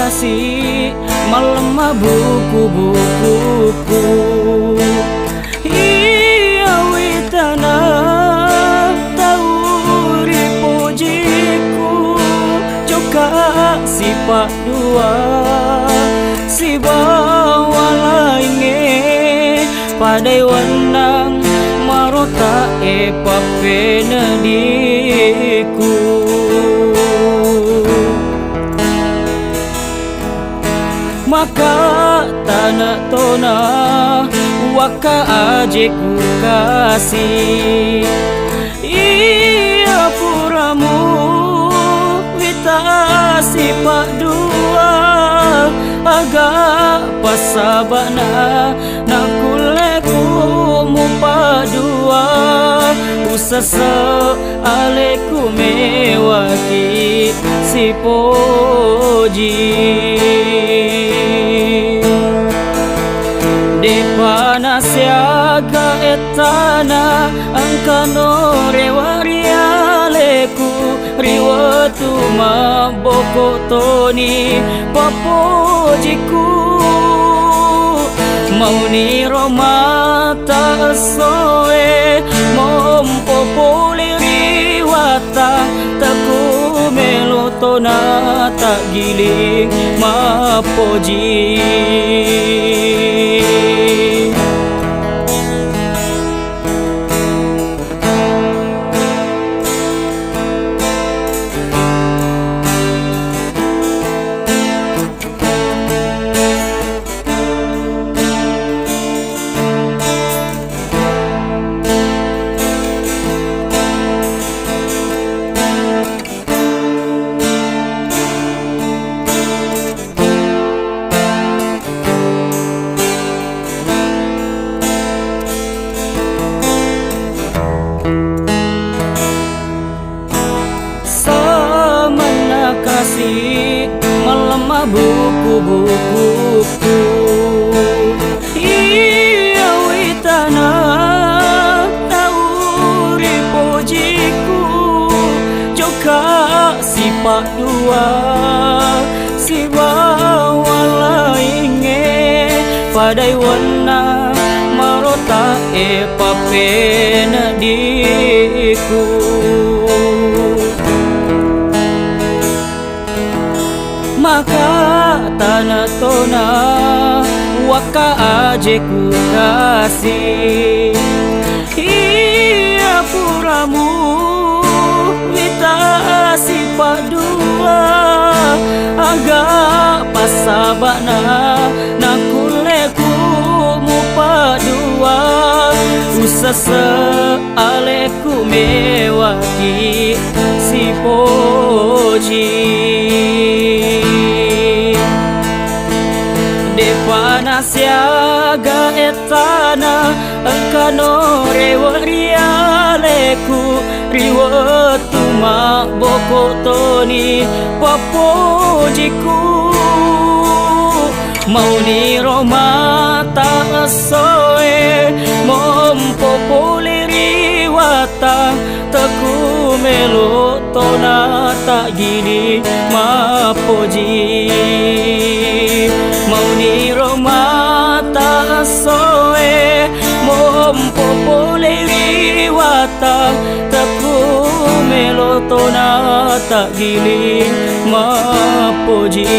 kasih malam buku-bukuku. Iya witana tauri pujiku joka sifat dua si bawa lainge padai wenang marota papena diku. Maka tanah tona waka ajeku kasih iya puramu wita sifat dua agak pasabana nakuleku mupa dua usasa aleku mewaki si poji depana siaga etana angkano rewarialeku riwatu maboko toni papojiku mauni romata soe mompopuli riwata taku melotona tak giling mapoji. Malam buku-bukuku iya witana tauri pojiku joka sifat dua si bawa lainge padai wana marota papena diku. Maka tanah tona waka ajeku kasih iya puramu wita sifat dua agak pasabana nakuleku mupa dua usasa aleku mewaki si poji depana siaga etana angkano rewarialeku riwatu maboko toni papojiku mauni romata soe mompopuli riwata taku melotona tak gini mapoji mauni romata soe mompopuli riwata taku melotona tak gini mapoji.